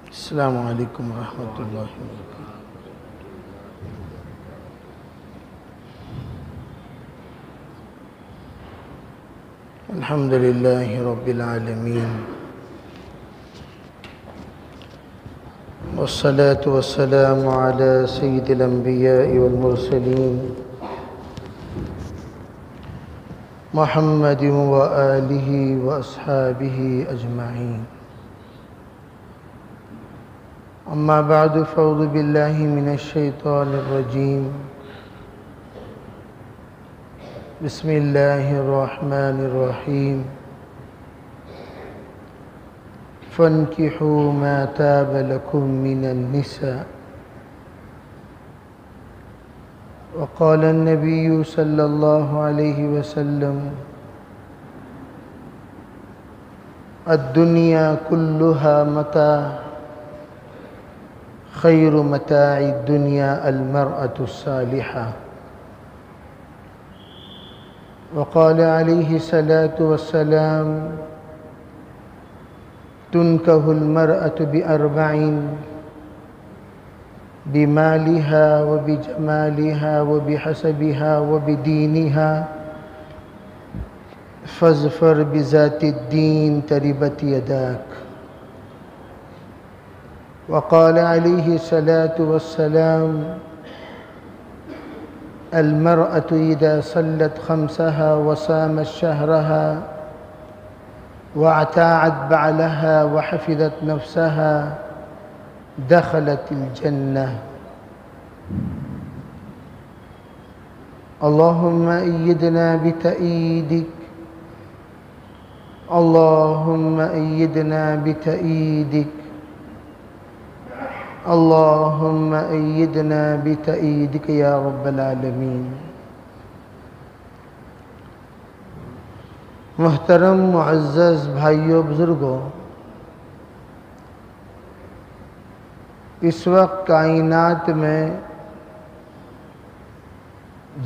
السلام علیکم ورحمۃ اللہ وبرکاتہ۔ الحمد للہ رب العالمین، والصلاة والسلام علی سید الانبیاء والمرسلین محمد وآلہ واصحابہ اجمعین۔ اما بعد فاعوذ باللہ من الشیطان الرجیم، بسم اللہ الرحمن الرحیم۔ فانکحوا ما تاب لکم من النساء۔ وقال النبی صلی اللہ علیہ وسلم: الدنیا كلها متاع، خیر متاع الدنیا المرأة الصالحة۔ وقال علیہ الصلاة والسلام: تنكح المرأة بأربع: بمالها وبجمالها وبحسبها وبدينها، فاظفر بذات الدين تربت يداك۔ وقال عليه الصلاة والسلام: المرأة إذا صلت خمسها وصامت شهرها واعتاعت بعلها وحفظت نفسها دخلت الجنة۔ اللهم أيدنا بتأييدك، اللهم أيدنا بتأييدك، اللهم أيدنا بتأييدك یا رب العالمین۔ محترم معزز بھائیوں بزرگوں، اس وقت کائنات میں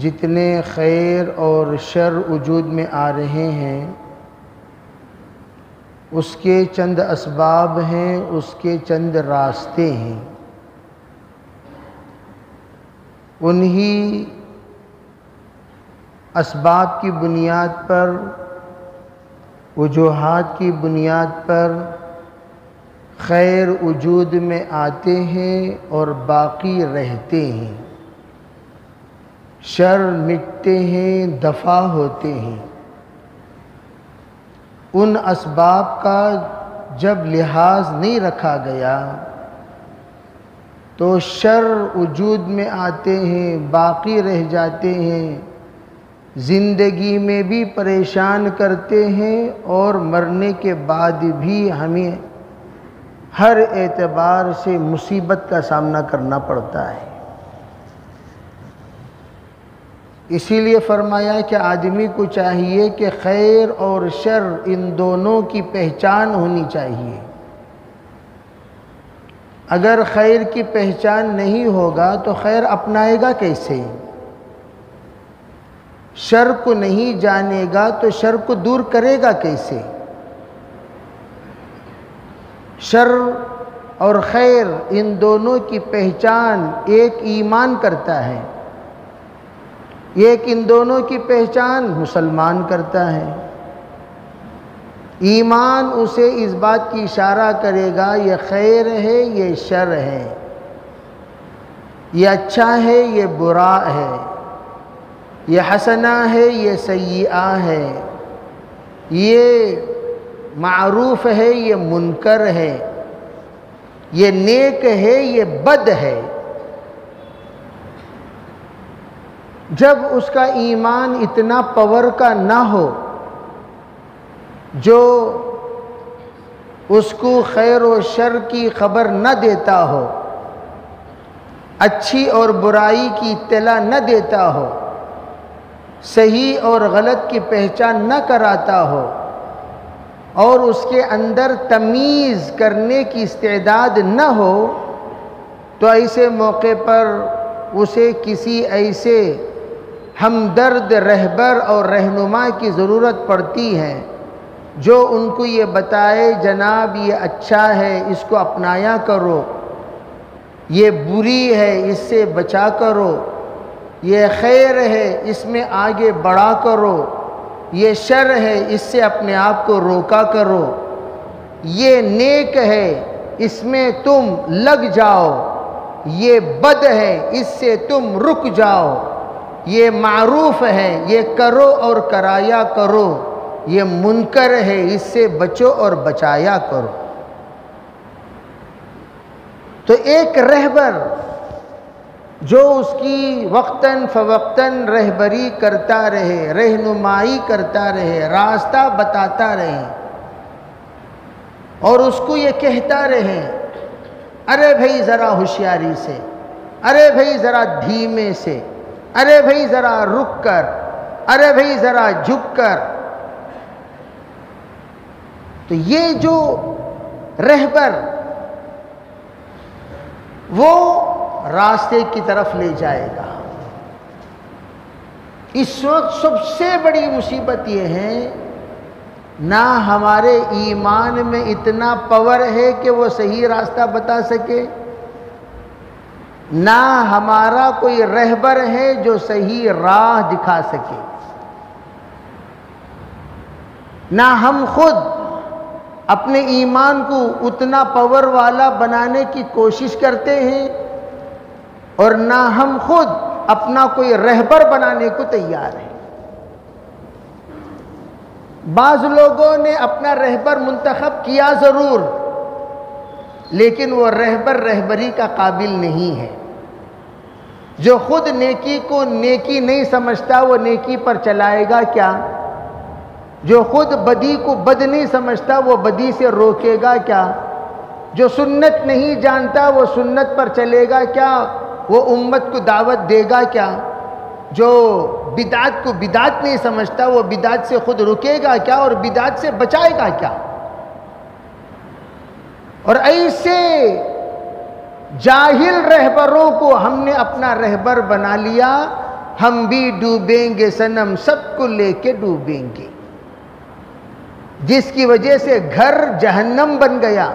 جتنے خیر اور شر وجود میں آ رہے ہیں، اس کے چند اسباب ہیں، اس کے چند راستے ہیں۔ انہی اسباب کی بنیاد پر، وجوہات کی بنیاد پر خیر وجود میں آتے ہیں اور باقی رہتے ہیں، شر مٹتے ہیں، دفع ہوتے ہیں۔ ان اسباب کا جب لحاظ نہیں رکھا گیا تو شر وجود میں آتے ہیں، باقی رہ جاتے ہیں، زندگی میں بھی پریشان کرتے ہیں اور مرنے کے بعد بھی ہمیں ہر اعتبار سے مصیبت کا سامنا کرنا پڑتا ہے۔ اسی لیے فرمایا کہ آدمی کو چاہیے کہ خیر اور شر ان دونوں کی پہچان ہونی چاہیے۔ اگر خیر کی پہچان نہیں ہوگا تو خیر اپنائے گا کیسے؟ شر کو نہیں جانے گا تو شر کو دور کرے گا کیسے؟ شر اور خیر ان دونوں کی پہچان ایک ایمان کرتا ہے، ایک ان دونوں کی پہچان مسلمان کرتا ہے۔ ایمان اسے اس بات کی اشارہ کرے گا یہ خیر ہے، یہ شر ہے، یہ اچھا ہے، یہ برا ہے، یہ حسنہ ہے، یہ سیئہ ہے، یہ معروف ہے، یہ منکر ہے، یہ نیک ہے، یہ بد ہے۔ جب اس کا ایمان اتنا پاور کا نہ ہو جو اس کو خیر و شر کی خبر نہ دیتا ہو، اچھی اور برائی کی اطلاع نہ دیتا ہو، صحیح اور غلط کی پہچان نہ کراتا ہو، اور اس کے اندر تمیز کرنے کی استعداد نہ ہو، تو ایسے موقع پر اسے کسی ایسے ہمدرد رہبر اور رہنما کی ضرورت پڑتی ہے جو ان کو یہ بتائے جناب یہ اچھا ہے اس کو اپنایا کرو، یہ بری ہے اس سے بچا کرو، یہ خیر ہے اس میں آگے بڑھا کرو، یہ شر ہے اس سے اپنے آپ کو روکا کرو، یہ نیک ہے اس میں تم لگ جاؤ، یہ بد ہے اس سے تم رک جاؤ، یہ معروف ہے یہ کرو اور کرایا کرو، یہ منکر ہے اس سے بچو اور بچایا کرو۔ تو ایک رہبر جو اس کی وقتاً فوقتاً رہبری کرتا رہے، رہنمائی کرتا رہے، راستہ بتاتا رہے اور اس کو یہ کہتا رہے ارے بھائی ذرا ہوشیاری سے، ارے بھائی ذرا دھیمے سے، ارے بھائی ذرا رک کر، ارے بھائی ذرا جھک کر، تو یہ جو رہبر وہ راستے کی طرف لے جائے گا۔ اس وقت سب سے بڑی مصیبت یہ ہے نہ ہمارے ایمان میں اتنا پاور ہے کہ وہ صحیح راستہ بتا سکے، نہ ہمارا کوئی رہبر ہے جو صحیح راہ دکھا سکے، نہ ہم خود اپنے ایمان کو اتنا پاور والا بنانے کی کوشش کرتے ہیں اور نہ ہم خود اپنا کوئی رہبر بنانے کو تیار ہیں۔ بعض لوگوں نے اپنا رہبر منتخب کیا ضرور، لیکن وہ رہبر رہبری کا قابل نہیں ہے۔ جو خود نیکی کو نیکی نہیں سمجھتا وہ نیکی پر چلائے گا کیا؟ جو خود بدی کو بد نہیں سمجھتا وہ بدی سے روکے گا کیا؟ جو سنت نہیں جانتا وہ سنت پر چلے گا کیا؟ وہ امت کو دعوت دے گا کیا؟ جو بدعت کو بدعت نہیں سمجھتا وہ بدعت سے خود رکے گا کیا اور بدعت سے بچائے گا کیا؟ اور ایسے جاہل رہبروں کو ہم نے اپنا رہبر بنا لیا، ہم بھی ڈوبیں گے صنم سب کو لے کے ڈوبیں گے، جس کی وجہ سے گھر جہنم بن گیا،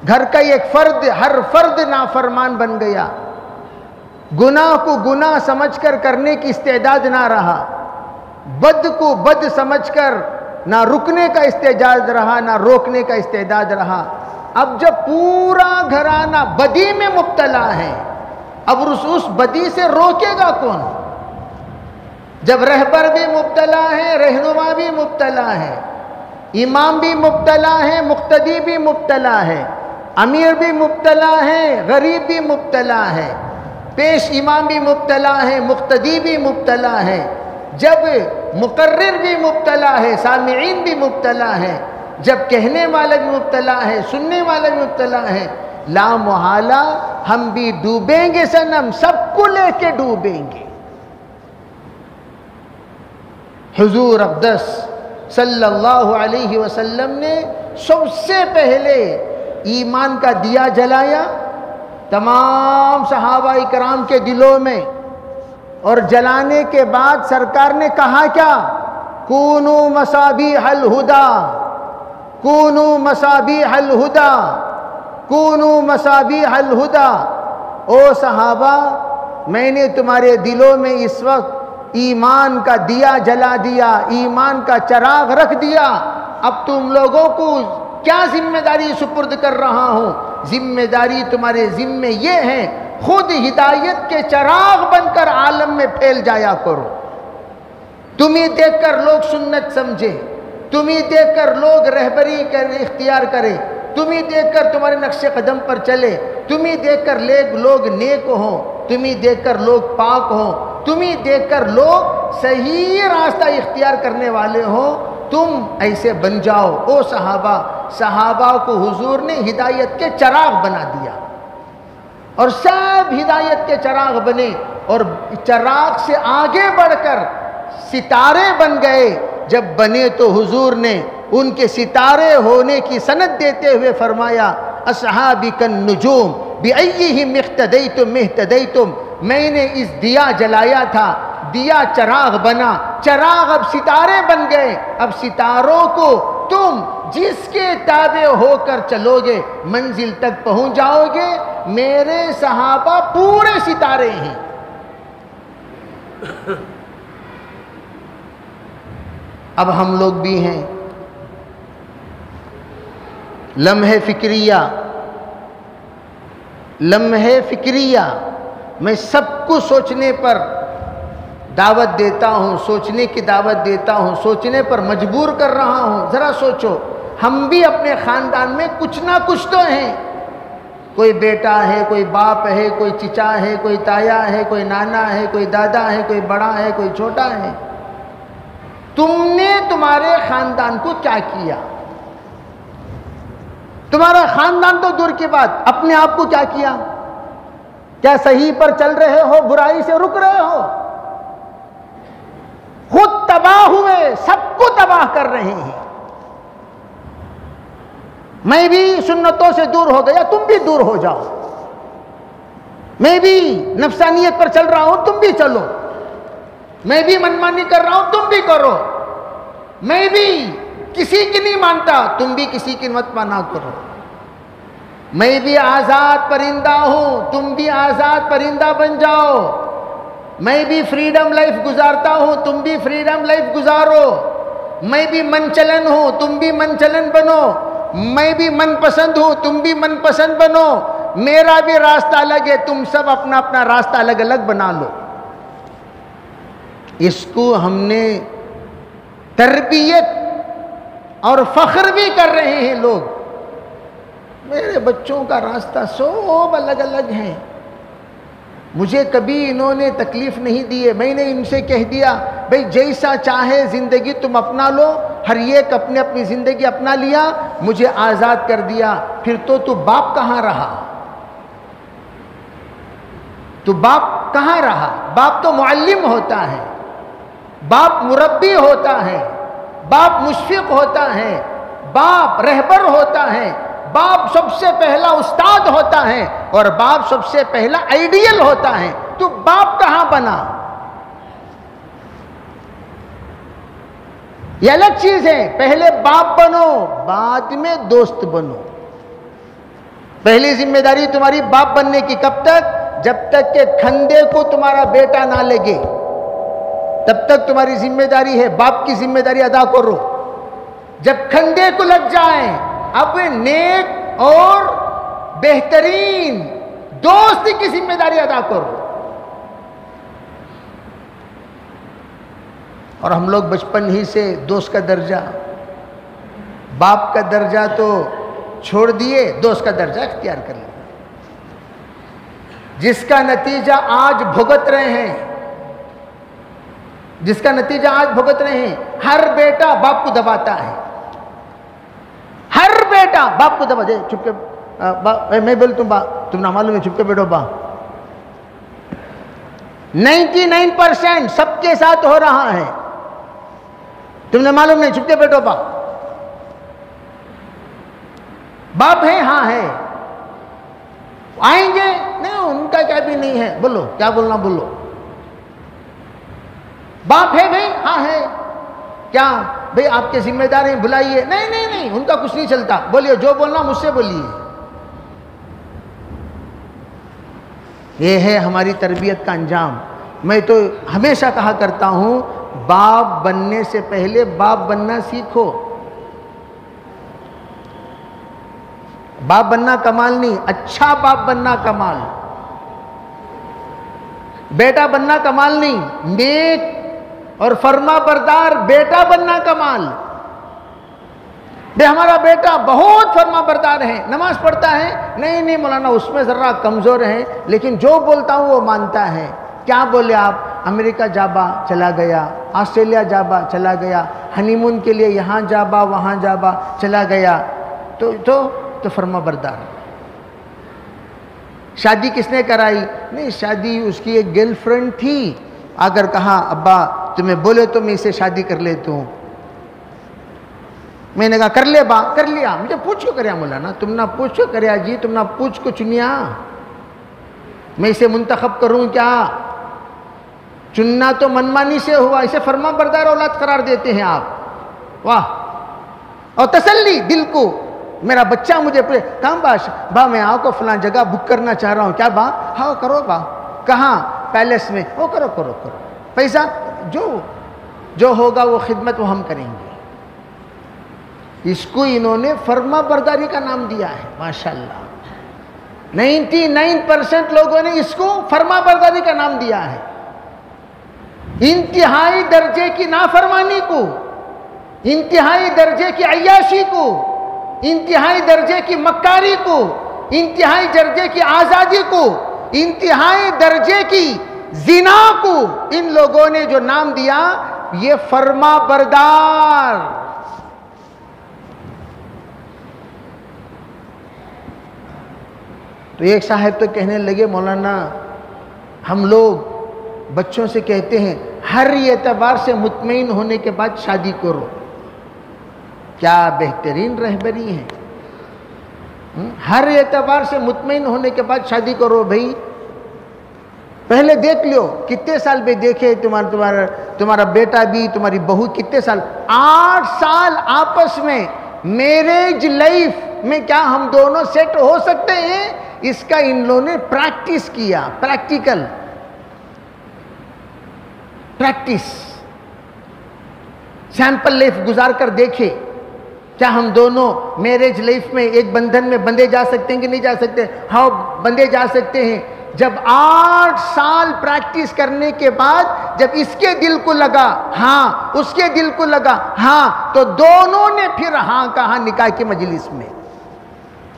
گھر کا ایک فرد ہر فرد نافرمان بن گیا، گناہ کو گناہ سمجھ کر کرنے کی استعداد نہ رہا، بد کو بد سمجھ کر نہ رکنے کا استعداد رہا نہ روکنے کا استعداد رہا۔ اب جب پورا گھرانہ بدی میں مبتلا ہے، اب اس بدی سے روکے گا کون؟ جب رہبر بھی مبتلا ہے، رہنما بھی مبتلا ہے، امام بھی مبتلا ہے، مقتدی بھی مبتلا ہے، امیر بھی مبتلا ہے، غریب بھی مبتلا ہے، پیش امام بھی مبتلا ہے، مقتدی بھی مبتلا ہے، جب مقرر بھی مبتلا ہے، سامعین بھی مبتلا ہے، جب کہنے والا بھی مبتلا ہے، سننے والا بھی مبتلا ہے، لا محالہ ہم بھی ڈوبیں گے صنم سب کو لے کے ڈوبیں گے۔ حضور اقدس صلی اللہ علیہ وسلم نے سب سے پہلے ایمان کا دیا جلایا تمام صحابہ کرام کے دلوں میں، اور جلانے کے بعد سرکار نے کہا کیا؟ کونو مصابیح الہدی، کونو مصابیح الہدی، کونو مصابیح الہدی۔ او صحابہ، میں نے تمہارے دلوں میں اس وقت ایمان کا دیا جلا دیا، ایمان کا چراغ رکھ دیا، اب تم لوگوں کو کیا ذمہ داری سپرد کر رہا ہوں؟ ذمہ داری تمہارے ذمے یہ ہے خود ہدایت کے چراغ بن کر عالم میں پھیل جایا کرو۔ تمہیں دیکھ کر لوگ سنت سمجھے، تمہیں دیکھ کر لوگ رہبری اختیار کرے، تمہیں دیکھ کر تمہارے نقش قدم پر چلے، تمہیں دیکھ کر لوگ نیک ہوں، تمہیں دیکھ کر لوگ پاک ہوں، تمہیں دیکھ کر لوگ صحیح راستہ اختیار کرنے والے ہوں، تم ایسے بن جاؤ۔ او صحابہ کو حضور نے ہدایت کے چراغ بنا دیا اور سب ہدایت کے چراغ بنے، اور چراغ سے آگے بڑھ کر ستارے بن گئے۔ جب بنے تو حضور نے ان کے ستارے ہونے کی سند دیتے ہوئے فرمایا اصحابی کالنجوم بأیہم اقتدیتم اہتدیتم، میں نے اس دیا جلایا تھا دیا چراغ بنا، چراغ اب ستارے بن گئے، اب ستاروں کو تم جس کے تابع ہو کر چلو گے منزل تک پہنچ جاؤ گے۔ میرے صحابہ پورے ستارے ہیں۔ اب ہم لوگ بھی ہیں، لمحے فکریہ، لمحے فکریہ، میں سب کو سوچنے پر دعوت دیتا ہوں، سوچنے کی دعوت دیتا ہوں، سوچنے پر مجبور کر رہا ہوں۔ ذرا سوچو، ہم بھی اپنے خاندان میں کچھ نہ کچھ تو ہیں، کوئی بیٹا ہے، کوئی باپ ہے، کوئی چچا ہے، کوئی تایا ہے، کوئی نانا ہے، کوئی دادا ہے، کوئی بڑا ہے، کوئی چھوٹا ہے۔ تم نے تمہارے خاندان کو کیا کیا؟ تمہارا خاندان تو دور کی بات، اپنے آپ کو کیا کیا؟ کیا صحیح پر چل رہے ہو؟ برائی سے رک رہے ہو؟ خود تباہ ہوئے، سب کو تباہ کر رہے ہیں۔ میں بھی سنتوں سے دور ہو گیا، تم بھی دور ہو جاؤ۔ میں بھی نفسانیت پر چل رہا ہوں، تم بھی چلو۔ میں بھی منمانی کر رہا ہوں، تم بھی کرو۔ میں بھی کسی کی نہیں مانتا، تم بھی کسی کی مت مانا کرو۔ میں بھی آزاد پرندہ ہوں، تم بھی آزاد پرندہ بن جاؤ۔ میں بھی فریڈم لائف گزارتا ہوں، تم بھی فریڈم لائف گزارو۔ میں بھی من چلن ہوں، تم بھی من چلن بنو۔ میں بھی من پسند ہوں، تم بھی من پسند بنو۔ میرا بھی راستہ الگ ہے، تم سب اپنا اپنا راستہ الگ الگ بنا لو۔ اس کو ہم نے تربیت اور فخر بھی کر رہے ہیں لوگ۔ میرے بچوں کا راستہ سب الگ الگ ہیں، مجھے کبھی انہوں نے تکلیف نہیں دی ہے۔ میں نے ان سے کہہ دیا بھئی جیسا چاہے زندگی تم اپنا لو، ہر ایک اپنے اپنی زندگی اپنا لیا، مجھے آزاد کر دیا۔ پھر تو باپ کہاں رہا؟ تو باپ کہاں رہا؟ باپ تو معلم ہوتا ہے، باپ مربی ہوتا ہے، باپ مشفق ہوتا ہے، باپ رہبر ہوتا ہے، باپ سب سے پہلا استاد ہوتا ہے، اور باپ سب سے پہلا آئیڈیل ہوتا ہے۔ تو باپ کہاں بنا؟ یہ الگ چیز ہے۔ پہلے باپ بنو، بعد میں دوست بنو۔ پہلی ذمہ داری تمہاری باپ بننے کی کب تک؟ جب تک کہ کھندے کو تمہارا بیٹا نہ لگے، تب تک تمہاری ذمہ داری ہے، باپ کی ذمہ داری ادا کرو۔ جب کھندے کو لگ جائیں، اب نیک اور بہترین دوست کی ذمہ داری ادا کرو۔ اور ہم لوگ بچپن ہی سے دوست کا درجہ، باپ کا درجہ تو چھوڑ دیے، دوست کا درجہ اختیار کر لیا، جس کا نتیجہ آج بھگت رہے ہیں، جس کا نتیجہ آج بھگت رہے ہیں۔ ہر بیٹا باپ کو دباتا ہے، ہر بیٹا باپ کو دبا دے، چپ کے میں بولتا ہوں، تم نہ معلوم ہے، چپ کے بیٹھو با۔ 99% سب کے ساتھ ہو رہا ہے، تم نے معلوم نہیں، چپ کے بیٹھو با۔ باپ ہے، ہاں ہے، آئیں گے نہیں، ان کا کیا بھی نہیں ہے، بولو کیا بولنا بولو۔ باپ ہے بھائی، ہاں ہے، کیا بھائی آپ کے ذمہ دار ہیں، بلائیے، نہیں نہیں نہیں، ان کا کچھ نہیں چلتا، بولیے جو بولنا مجھ سے بولیے۔ یہ ہے ہماری تربیت کا انجام۔ میں تو ہمیشہ کہا کرتا ہوں، باپ بننے سے پہلے باپ بننا سیکھو۔ باپ بننا کمال نہیں، اچھا باپ بننا کمال۔ بیٹا بننا کمال نہیں، نیک اور فرما بردار بیٹا بننا کمال۔ ہمارا بیٹا بہت فرما بردار ہے، نماز پڑھتا ہے، نہیں نہیں مولانا اس میں ذرا کمزور ہے، لیکن جو بولتا ہوں وہ مانتا ہے۔ کیا بولے آپ؟ امریکہ جابا چلا گیا، آسٹریلیا جابا چلا گیا، ہنی مون کے لیے یہاں جابا وہاں جابا چلا گیا، تو فرما بردار۔ شادی کس نے کرائی؟ نہیں، شادی اس کی ایک گرل فرینڈ تھی، اگر کہا ابا تمہیں بولے تو میں اسے شادی کر لیتا ہوں، میں نے کہا کر لے با، کر لیا۔ مجھے پوچھ کو کریا مولانا، تم نہ پوچھ کو کریا جی، تم نہ پوچھ کو چنیا، میں اسے منتخب کروں کیا؟ چننا تو منمانی سے ہوا، اسے فرما بردار اولاد قرار دیتے ہیں آپ. واہ. اور تسلی دل کو، میرا بچہ مجھے کہاں با میں آؤ کو فلاں جگہ بک کرنا چاہ رہا ہوں. کیا با؟ ہاں کرو با. کہاں؟ پیلس میں. وہ کرو کرو کرو. پیسہ جو ہوگا وہ خدمت وہ ہم کریں گے. اس کو انہوں نے فرما برداری کا نام دیا ہے. ماشاءاللہ 99% لوگوں نے اس کو فرما برداری کا نام دیا ہے. انتہائی درجے کی نافرمانی کو، انتہائی درجے کی عیاشی کو، انتہائی درجے کی مکاری کو، انتہائی درجے کی آزادی کو، انتہائی درجے کی زنا کو ان لوگوں نے جو نام دیا یہ فرما بردار. تو ایک صاحب تو کہنے لگے مولانا ہم لوگ بچوں سے کہتے ہیں ہر اعتبار سے مطمئن ہونے کے بعد شادی کرو. کیا بہترین رہبری ہے. ہر اعتبار سے مطمئن ہونے کے بعد شادی کرو. بھائی پہلے دیکھ لو کتنے سال بھی دیکھے تمہارا بیٹا بھی تمہاری بہو کتنے سال. 8 سال آپس میں میریج لائف میں کیا ہم دونوں سیٹ ہو سکتے ہیں؟ اس کا ان لوگوں نے پریکٹس کیا. پریکٹیکل پریکٹس سیمپل لائف گزار کر دیکھے کیا ہم دونوں میریج لائف میں ایک بندھن میں بندھے جا سکتے ہیں کہ نہیں جا سکتے؟ ہاں بندھے جا سکتے ہیں. جب 8 سال پریکٹس کرنے کے بعد جب اس کے دل کو لگا ہاں، اس کے دل کو لگا ہاں، تو دونوں نے پھر ہاں کہا نکاح کی مجلس میں.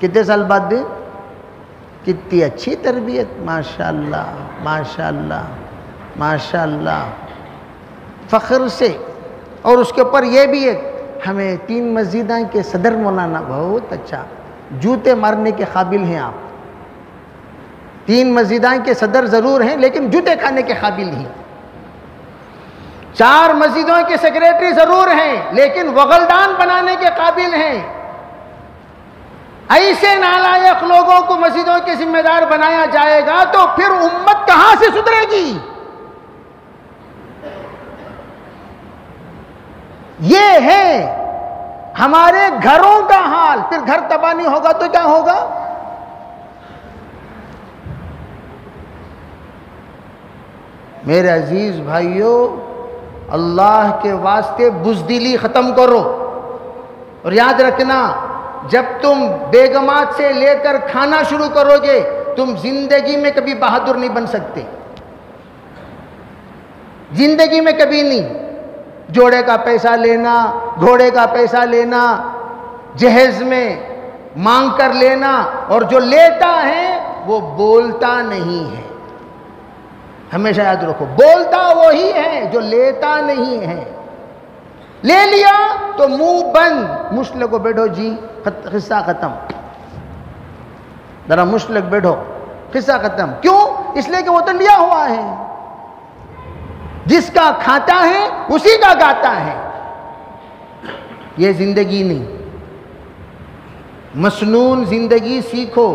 کتنے سال بعد دیں؟ کتنی اچھی تربیت. ماشاءاللہ ماشاءاللہ ماشاءاللہ. فخر سے. اور اس کے اوپر یہ بھی ایک ہمیں 3 مسجدوں کے صدر مولانا بہت اچھا، جوتے مارنے کے قابل ہیں آپ. 3 مسجدوں کے صدر ضرور ہیں لیکن جوتے کھانے کے قابل ہیں. 4 مسجدوں کے سیکریٹری ضرور ہیں لیکن وغلدان بنانے کے قابل ہیں. ایسے نالائق لوگوں کو مسجدوں کے ذمہ دار بنایا جائے گا تو پھر امت کہاں سے سدھرے گی؟ یہ ہے ہمارے گھروں کا حال. پھر گھر تباہ نہیں ہوگا تو کیا ہوگا؟ میرے عزیز بھائیوں، اللہ کے واسطے بزدلی ختم کرو. اور یاد رکھنا جب تم بیگمات سے لے کر کھانا شروع کرو گے تم زندگی میں کبھی بہادر نہیں بن سکتے. زندگی میں کبھی نہیں. جوڑے کا پیسہ لینا، گھوڑے کا پیسہ لینا، جہیز میں مانگ کر لینا، اور جو لیتا ہے وہ بولتا نہیں ہے. ہمیشہ یاد رکھو بولتا وہی ہے جو لیتا نہیں ہے. لے لیا تو منہ بند. مشت کو بیٹھو جی قصہ ختم. ذرا مشت بیٹھو قصہ ختم. کیوں؟ اس لیے کہ وہ تو لیا ہوا ہے. جس کا کھاتا ہے اسی کا گاتا ہے. یہ زندگی نہیں. مسنون زندگی سیکھو،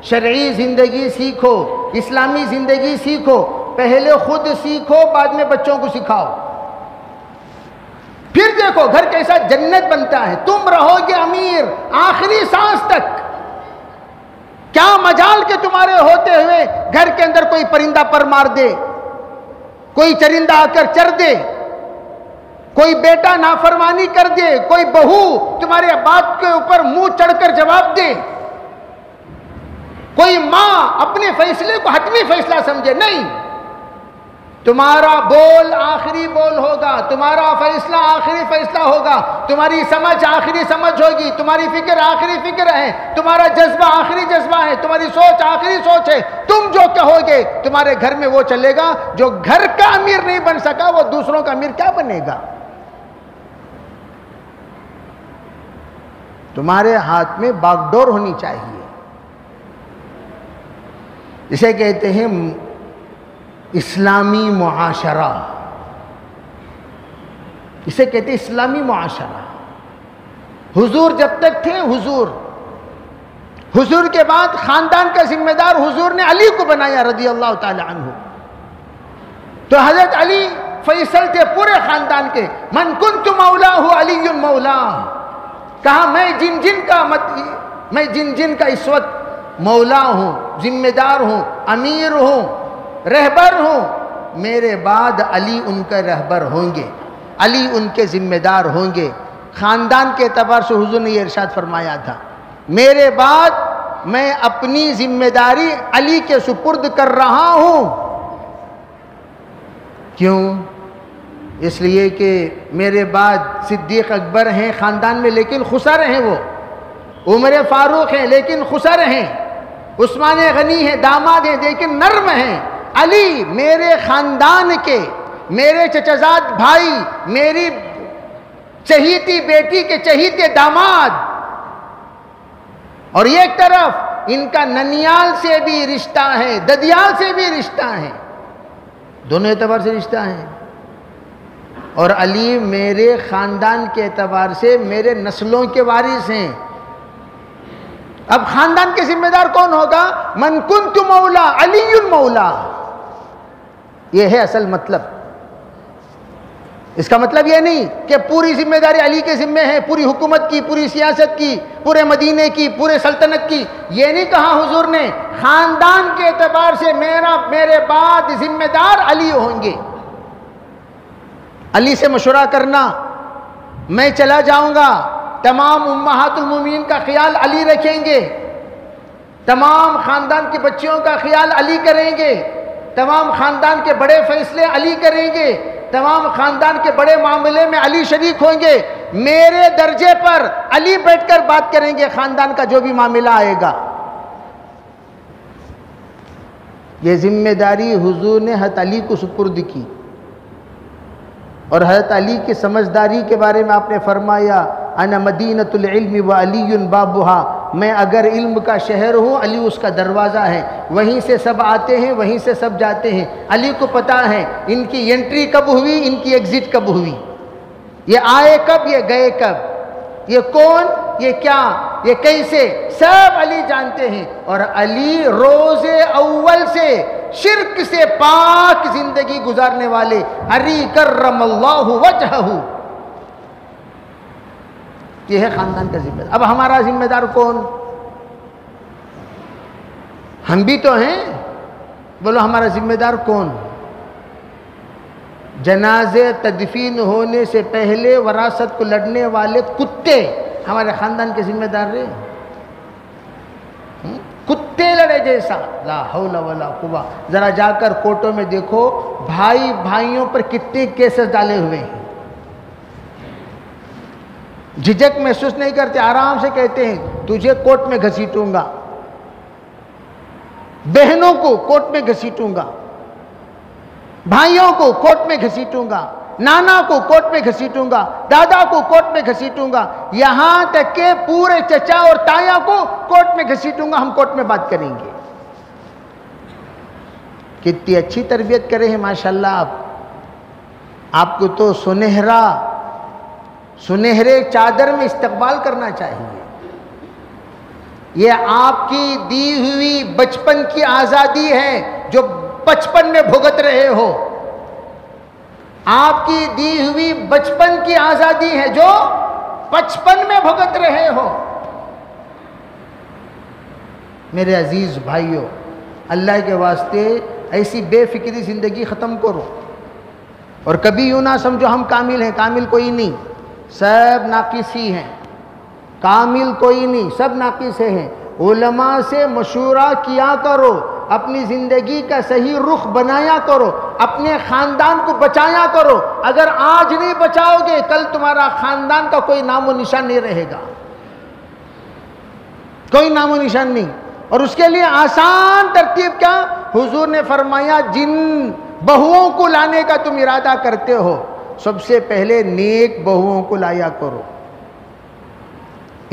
شرعی زندگی سیکھو، اسلامی زندگی سیکھو. پہلے خود سیکھو بعد میں بچوں کو سکھاؤ. پھر دیکھو گھر کیسا جنت بنتا ہے. تم رہو گے امیر آخری سانس تک. کیا مجال کہ تمہارے ہوتے ہوئے گھر کے اندر کوئی پرندہ پر مار دے، کوئی چرندہ آ کر چر دے، کوئی بیٹا نافرمانی کر دے، کوئی بہو تمہارے بات کے اوپر منہ چڑھ کر جواب دے، کوئی ماں اپنے فیصلے کو حتمی فیصلہ سمجھے. نہیں، تمہارا بول آخری بول ہوگا، تمہارا فیصلہ آخری فیصلہ ہوگا، تمہاری سمجھ آخری سمجھ ہوگی، تمہاری فکر آخری فکر ہے، تمہارا جذبہ آخری جذبہ ہے، تمہاری سوچ آخری سوچ ہے. تم جو کہو گے تمہارے گھر میں وہ چلے گا. جو گھر کا امیر نہیں بن سکا وہ دوسروں کا امیر کیا بنے گا؟ تمہارے ہاتھ میں باغ ڈور ہونی چاہیے. اسے کہتے ہیں اسلامی معاشرہ. اسے کہتے ہیں اسلامی معاشرہ. حضور جب تک تھے حضور کے بعد خاندان کا ذمہ دار حضور نے علی کو بنایا رضی اللہ تعالی عنہ. تو حضرت علی فیصل تھے پورے خاندان کے. من کنت مولا علی مولا. کہا میں جن جن کا اس وقت مولا ہوں، ذمہ دار ہوں، امیر ہوں، رہبر ہوں، میرے بعد علی ان کے رہبر ہوں گے، علی ان کے ذمہ دار ہوں گے. خاندان کے اعتبار سے حضور نے یہ ارشاد فرمایا تھا، میرے بعد میں اپنی ذمہ داری علی کے سپرد کر رہا ہوں. کیوں؟ اس لیے کہ میرے بعد صدیق اکبر ہیں خاندان میں لیکن خسر ہیں، وہ عمر فاروق ہیں لیکن خسر ہیں، عثمان غنی ہیں داماد ہیں لیکن نرم ہیں. علی میرے خاندان کے، میرے چچزاد بھائی، میری چہیتی بیٹی کے چہیتے داماد، اور ایک طرف ان کا ننیال سے بھی رشتہ ہے، ددیال سے بھی رشتہ ہے، دونوں اعتبار سے رشتہ ہے. اور علی میرے خاندان کے اعتبار سے میرے نسلوں کے وارث ہیں. اب خاندان کے ذمہ دار کون ہوگا؟ من کنت مولا علی مولا. یہ ہے اصل مطلب. اس کا مطلب یہ نہیں کہ پوری ذمہ داری علی کے ذمہ ہے، پوری حکومت کی، پوری سیاست کی، پورے مدینے کی، پورے سلطنت کی. یہ نہیں کہا حضور نے. خاندان کے اعتبار سے میرے بعد ذمہ دار علی ہوں گے. علی سے مشورہ کرنا، میں چلا جاؤں گا، تمام امہات المومنین کا خیال علی رکھیں گے، تمام خاندان کی بچیوں کا خیال علی کریں گے، تمام خاندان کے بڑے فیصلے علی کریں گے، تمام خاندان کے بڑے معاملے میں علی شریک ہوں گے. میرے درجے پر علی بیٹھ کر بات کریں گے، خاندان کا جو بھی معاملہ آئے گا. یہ ذمہ داری حضور نے حضرت علی کو سپرد کی. اور حضرت علی کی سمجھداری کے بارے میں آپ نے فرمایا، انا مدینۃ العلم وعلی بابها. میں اگر علم کا شہر ہوں، علی اس کا دروازہ ہے، وہیں سے سب آتے ہیں، وہیں سے سب جاتے ہیں. علی کو پتہ ہے ان کی انٹری کب ہوئی، ان کی ایگزٹ کب ہوئی، یہ آئے کب، یہ گئے کب، یہ کون، یہ کیا، یہ کیسے، سب علی جانتے ہیں. اور علی روز اول سے شرک سے پاک زندگی گزارنے والے، علی کرم اللہ وجہہ. یہ ہے خاندان کا ذمہ دار. اب ہمارا ذمہ دار کون؟ ہم بھی تو ہیں. بولو ہمارا ذمہ دار کون؟ جنازے تدفین ہونے سے پہلے وراثت کو لڑنے والے کتے ہمارے خاندان کے ذمہ دار رہے. کتے لڑے جیسا، لا حول ولا قوہ. ذرا جا کر کورٹوں میں دیکھو، بھائی بھائیوں پر کتنے کیسز ڈالے ہوئے ہیں. جھجک محسوس نہیں کرتے، آرام سے کہتے ہیں تجھے کورٹ میں گھسیٹوں گا، بہنوں کو کورٹ میں گھسیٹوں گا، بھائیوں کو کورٹ میں گھسیٹوں گا، نانا کو کورٹ میں گھسیٹوں گا، دادا کو کورٹ میں گھسیٹوں گا، یہاں تک کہ پورے چچا اور تایا کو کورٹ میں گھسیٹوں گا. ہم کورٹ میں بات کریں گے. کتنی اچھی تربیت کرے ہیں ماشاءاللہ. آپ کو تو سنہرے چادر میں استقبال کرنا چاہیے. یہ آپ کی دی ہوئی بچپن کی آزادی ہے جو بچپن میں بھگت رہے ہو. آپ کی دی ہوئی بچپن کی آزادی ہے جو بچپن میں بھگت رہے ہو. میرے عزیز بھائیوں، اللہ کے واسطے ایسی بے فکری زندگی ختم کرو. اور کبھی یوں نہ سمجھو ہم کامل ہیں. کامل کوئی نہیں، سب ناقص ہی ہیں. کامل کوئی نہیں، سب ناقص ہیں. علماء سے مشورہ کیا کرو، اپنی زندگی کا صحیح رخ بنایا کرو، اپنے خاندان کو بچایا کرو. اگر آج نہیں بچاؤ گے، کل تمہارا خاندان کا کوئی نام و نشان نہیں رہے گا، کوئی نام و نشان نہیں. اور اس کے لیے آسان ترتیب کیا؟ حضور نے فرمایا جن بہوؤں کو لانے کا تم ارادہ کرتے ہو، سب سے پہلے نیک بہوؤں کو لایا کرو.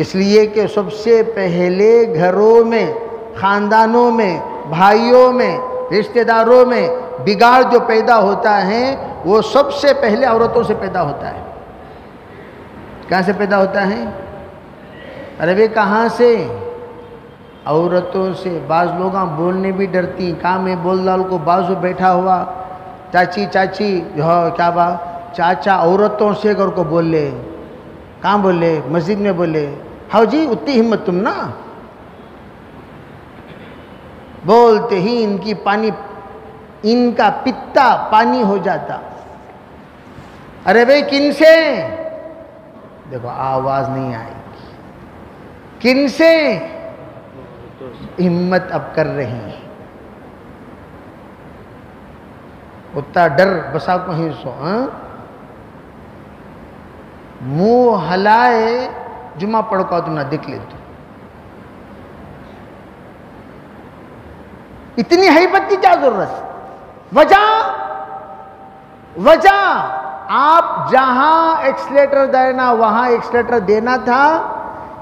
اس لیے کہ سب سے پہلے گھروں میں، خاندانوں میں، بھائیوں میں، رشتہ داروں میں بگاڑ جو پیدا ہوتا ہے وہ سب سے پہلے عورتوں سے پیدا ہوتا ہے. کہاں سے پیدا ہوتا ہے؟ ارے بھئی کہاں سے؟ عورتوں سے. بعض لوگ بولنے بھی ڈرتی، کہاں میں بول ڈال کو بازو بیٹھا ہوا چاچی چاچی کیا با چاچا عورتوں سے گھر کو بول لے. کہاں بول لے؟ مسجد میں بولے. ہاؤ جی اتنی ہمت تم نا. بولتے ہی ان کا پتا پانی ہو جاتا. ارے بھئی کن سے؟ دیکھو آواز نہیں آئے گی. کن سے؟ ہمت اب کر رہے ہیں. اتنا ڈر بسا کو ہی سو. منہ ہلائے جمعہ پڑھ کو تم نہ دیکھ لے. تو اتنی ہیبت کی کیا ضرورت؟ وجہ آپ جہاں ایکسلیٹر دینا وہاں ایکسلیٹر دینا تھا،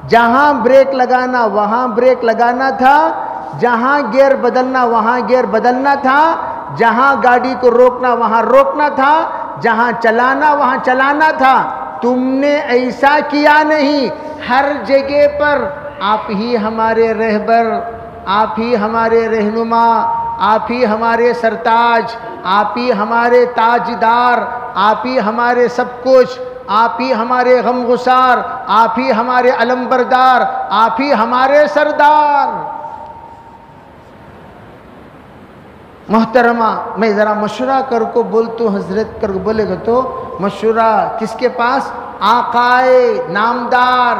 جہاں بریک لگانا وہاں بریک لگانا تھا، جہاں گیئر بدلنا وہاں گیئر بدلنا تھا، جہاں گاڑی کو روکنا وہاں روکنا تھا، جہاں چلانا وہاں چلانا تھا. تم نے ایسا کیا نہیں. ہر جگہ پر آپ ہی ہمارے رہبر، آپ ہی ہمارے رہنما، آپ ہی ہمارے سرتاج، آپ ہی ہمارے تاجدار، آپ ہی ہمارے سب کچھ، آپ ہی ہمارے غم گسار، آپ ہی ہمارے علم بردار، آپ ہی ہمارے سردار. محترمہ میں ذرا مشورہ کر کو بولتا ہوں، حضرت کر کو بولے گا تو مشورہ کس کے پاس؟ آقائے نامدار،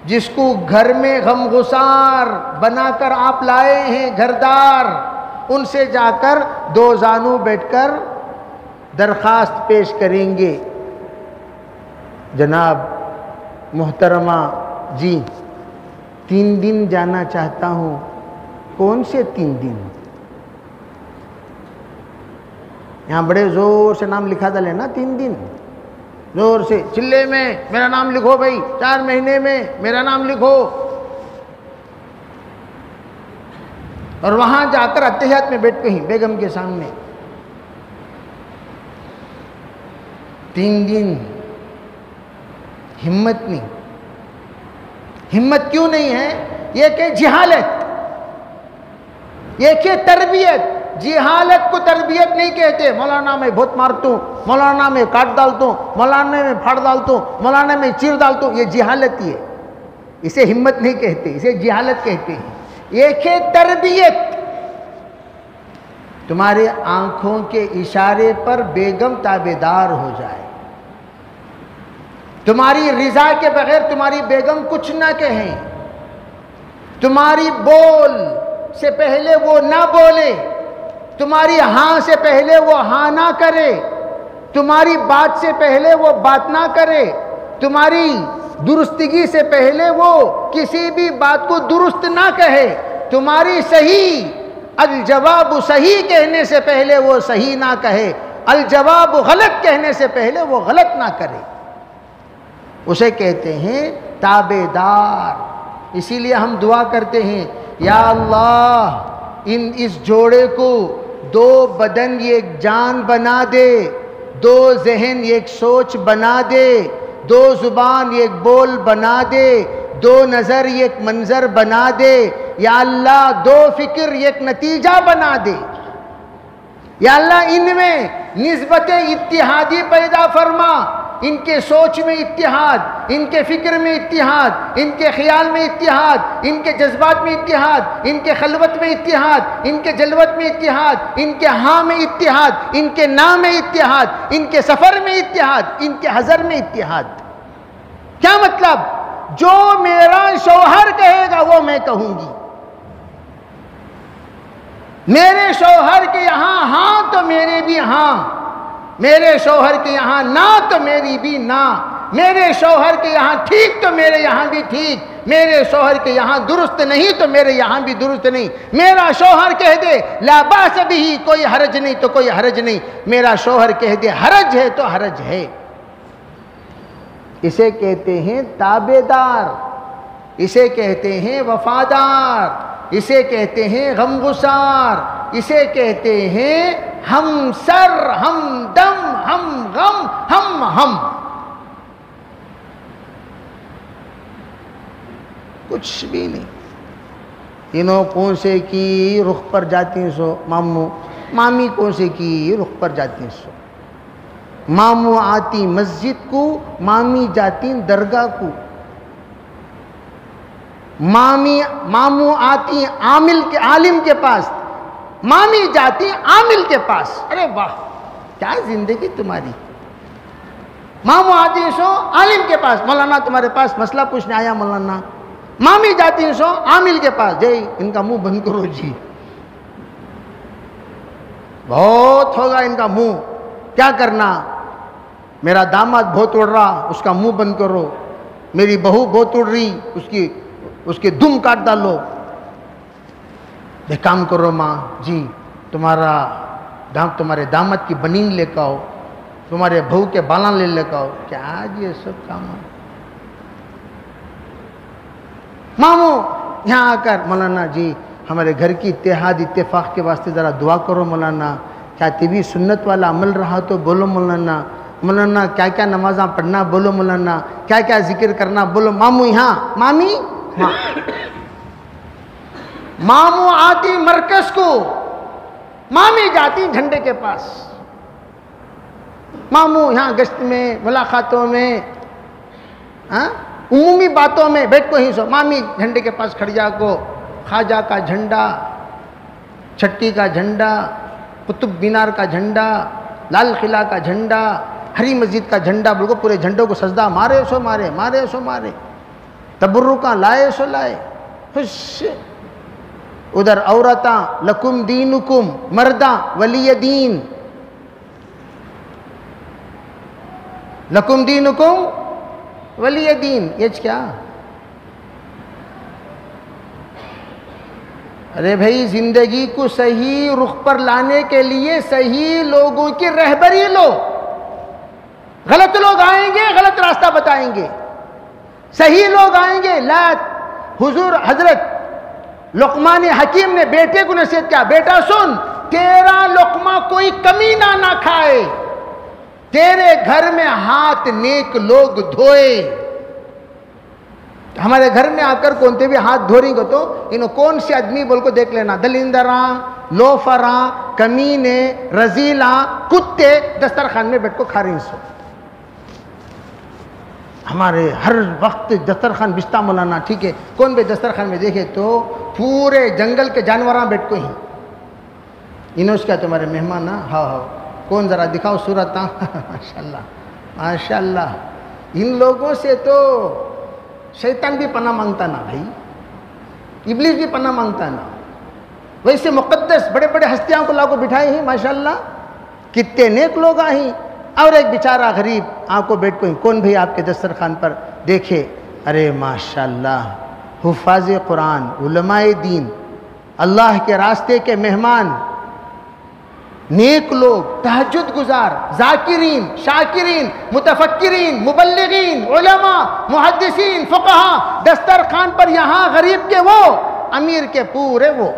جس کو گھر میں غم گسار بنا کر آپ لائے ہیں گھردار، ان سے جا کر دو زانو بیٹھ کر درخواست پیش کریں گے. جناب محترمہ جی 3 دن جانا چاہتا ہوں. کون سے 3 دن؟ یہاں بڑے زور سے نام لکھا ڈالے نا. 3 دن زور سے چلے میں میرا نام لکھو بھائی، 4 مہینے میں میرا نام لکھو. اور وہاں جا کر اتحیات میں بیٹھ کے ہی بیگم کے سامنے 3 دن. ہمت نہیں. ہمت کیوں نہیں ہے؟ یہ کہ جہالت، یہ کہ تربیت. جہالت کو تربیت نہیں کہتے. مولانا میں بہت مارتا ہوں، مولانا میں کاٹ ڈالتا ہوں، مولانا میں پھاڑ ڈالتا ہوں، مولانا میں چیر ڈالتا ہوں. یہ جہالت ہی ہے. اسے ہمت نہیں کہتے، اسے جہالت کہتے ہیں. یہ کہ تربیت. تمہارے آنکھوں کے اشارے پر بیگم تابعدار ہو جائے. تمہاری رضا کے بغیر تمہاری بیگم کچھ نہ کہیں. تمہاری بول سے پہلے وہ نہ بولے، تمہاری ہاں سے پہلے وہ ہاں نہ کرے، تمہاری بات سے پہلے وہ بات نہ کرے، تمہاری درستگی سے پہلے وہ کسی بھی بات کو درست نہ کہے، تمہاری صحیح الجواب صحیح کہنے سے پہلے وہ صحیح نہ کہے، الجواب غلط کہنے سے پہلے وہ غلط نہ کرے. اسے کہتے ہیں تابعدار. اسی لیے ہم دعا کرتے ہیں، یا اللہ اس جوڑے کو 2 بدن ایک جان بنا دے، 2 ذہن ایک سوچ بنا دے، 2 زبان ایک بول بنا دے، 2 نظر ایک منظر بنا دے. یا اللہ 2 فکر ایک نتیجہ بنا دے. یا اللہ ان میں نسبت اتحادی پیدا فرما. ان کے سوچ میں اتحاد، ان کے فکر میں اتحاد، ان کے خیال میں اتحاد، ان کے جذبات میں اتحاد، ان کے خلوت میں اتحاد، ان کے جلوت میں اتحاد، ان کے ہاں میں اتحاد، ان کے نا میں اتحاد، ان کے سفر میں اتحاد، ان کے حضر میں اتحاد. کیا مطلب؟ جو میرا شوہر کہے گا وہ میں کہوں گی. میرے شوہر کے یہاں ہاں تو میرے بھی ہاں، میرے شوہر کے یہاں نہ تو میری بھی نہ، میرے شوہر کے یہاں ٹھیک تو میرے یہاں بھی ٹھیک، میرے شوہر کے یہاں درست نہیں تو میرے یہاں بھی درست نہیں. میرا شوہر کہہ دے لا باس بھی، کوئی حرج نہیں تو کوئی حرج نہیں. میرا شوہر کہہ دے حرج ہے تو حرج ہے. اسے کہتے ہیں تابعدار، اسے کہتے ہیں وفادار، اسے کہتے ہیں غمگسار، اسے کہتے ہیں ہم سر، ہم دم، ہم غم، ہم کچھ بھی نہیں. تینوں پونسے کی رخ پر جاتی سو ماموں مامی کو سے کی رخ پر جاتی سو، ماموں آتی مسجد کو، مامی جاتی درگاہ کو، ماموں آتی عالم کے پاس، مامی جاتی عامل کے پاس۔ ارے واہ کیا زندگی تمہاری! ماموں آتی سو عالم کے پاس، مولانا تمہارے پاس مسئلہ پوچھنے آیا مولانا، مامی جاتی سو عامل کے پاس، جی ان کا منہ بند کرو جی، بہت ہوگا ان کا منہ، کیا کرنا؟ میرا داماد بہت اڑ رہا، اس کا منہ بند کرو، میری بہو بہت اڑ رہی، اس کے دم کاٹ ڈالو، ایک کام کرو ماں جی، تمہارے داماد کی بنین لے کے آؤ، تمہارے بہو کے بالان لے کے آؤ، کیا جی یہ سب کام ہے؟ ماموں یہاں آ کر مولانا جی ہمارے گھر کی اتحاد اتفاق کے واسطے ذرا دعا کرو مولانا، کیا طبی سنت والا عمل رہا تو بولو مولانا، مولانا کیا کیا نمازاں پڑھنا بولو مولانا، کیا کیا ذکر کرنا بولو۔ ماموں یہاں، مامی ہاں، ماموں آتی مرکز کو، مامی جاتی جھنڈے کے پاس، ماموں یہاں گشت میں ملاقاتوں میں عمومی باتوں میں بیٹھ کو ہی سو، مامی جھنڈے کے پاس کھڑ جا کو، خواجہ کا جھنڈا، چھٹی کا جھنڈا، قطب مینار کا جھنڈا، لال قلعہ کا جھنڈا، ہری مسجد کا جھنڈا، بالکل پورے جھنڈوں کو سجدہ مارے سو مارے، مارے سو مارے، تبرکاں لائے سو لائے، خوش۔ ادھر عورتاں لکم دینکم، مرداں ولی دین، لکم دینکم ولی دین، یہ کیا؟ ارے بھائی زندگی کو صحیح رخ پر لانے کے لیے صحیح لوگوں کی رہبری لو، غلط لوگ آئیں گے غلط راستہ بتائیں گے، صحیح لوگ آئیں گے۔ حضور حضرت لقمان حکیم نے بیٹے کو نصیحت کیا، بیٹا سن، تیرا لقمہ کوئی کمینہ نہ کھائے، تیرے گھر میں ہاتھ نیک لوگ دھوئے۔ ہمارے گھر میں آ کر کونتے بھی ہاتھ دھو رہی گو تو انہوں کون سے آدمی بول کو دیکھ لینا، دلندراں، لوفراں، کمینے، رزیلاں، کتے دسترخوان میں بیٹھ کو کھا رہی سو۔ ہمارے ہر وقت دسترخوان بچتا مولانا، ٹھیک ہے، کون بھی دسترخوان میں دیکھے تو پورے جنگل کے جانوراں بیٹھ کو ہی، انہوں اس کیا تمہارے مہمان نا، ہاں ہاں، کون ذرا دکھاؤ صورت، ماشاءاللہ ماشاءاللہ۔ ان لوگوں سے تو شیطان بھی پناہ مانگتا نا بھائی، ابلیس بھی پناہ مانگتا نا، ویسے مقدس بڑے بڑے ہستیاں کو لاکو بٹھائے ہیں ماشاءاللہ، کتنے نیک لوگ آئیں، اور ایک بیچارہ غریب آنکھ کو بیٹھ کو ہی، کون بھی آپ کے دسترخوان پر دیکھے، ارے ماشاءاللہ حفاظ قرآن، علماء دین، اللہ کے راستے کے مہمان، نیک لوگ، تہجد گزار، ذاکرین، شاکرین، متفکرین، مبلغین، علماء، محدثین، فقہاء، دسترخوان پر یہاں غریب کے وہ، امیر کے پورے وہ۔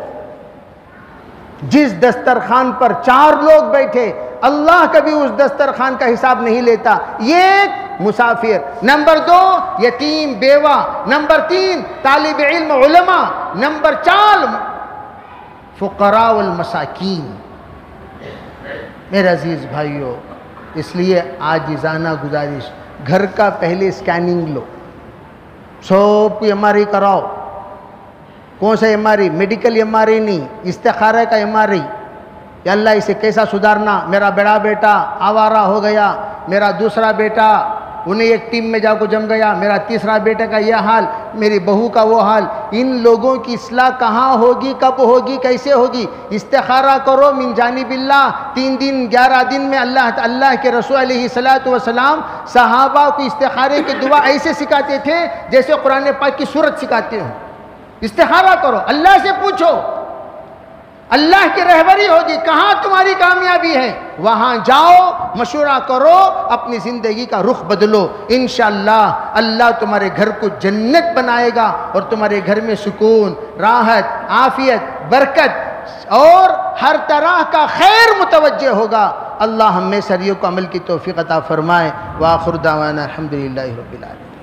جس دسترخوان پر 4 لوگ بیٹھے، اللہ کبھی اس دسترخوان کا حساب نہیں لیتا۔ ایک مسافر، نمبر 2 یتیم بیوہ، نمبر 3 طالب علم علماء، نمبر 4 فقراء والمساکین۔ میرے عزیز بھائیوں، اس لیے عاجزانہ گزارش، گھر کا پہلے اسکیننگ لو، سب کو ایم آر آئی کراؤ، کون سا ایم آر آئی؟ میڈیکل ایم آر آئی نہیں، استخارہ کا ایم آر آئی، یا اللہ اسے کیسا سدھارنا، میرا بڑا بیٹا آوارہ ہو گیا، میرا دوسرا بیٹا انہیں ایک ٹیم میں جا کو جم گیا، میرا تیسرا بیٹے کا یہ حال، میری بہو کا وہ حال۔ ان لوگوں کی اصلاح کہاں ہوگی، کب ہوگی، کیسے ہوگی؟ استخارہ کرو من جانب اللہ۔ 3 دن 11 دن میں اللہ کے رسول علیہ السلام صحابہ کو استخارے کی دعا ایسے سکھاتے تھے جیسے قرآن پاک کی سورت سکھاتے ہوں۔ استخارہ کرو، اللہ سے پوچھو، اللہ کی رہبری ہوگی، کہاں تمہاری کامیابی ہے وہاں جاؤ، مشورہ کرو، اپنی زندگی کا رخ بدلو، انشاءاللہ اللہ تمہارے گھر کو جنت بنائے گا، اور تمہارے گھر میں سکون، راحت، عافیت، برکت اور ہر طرح کا خیر متوجہ ہوگا۔ اللہ ہم میں سریوں کو عمل کی توفیق عطا فرمائے۔ وآخر دعوانا الحمدللہ رب العالمین۔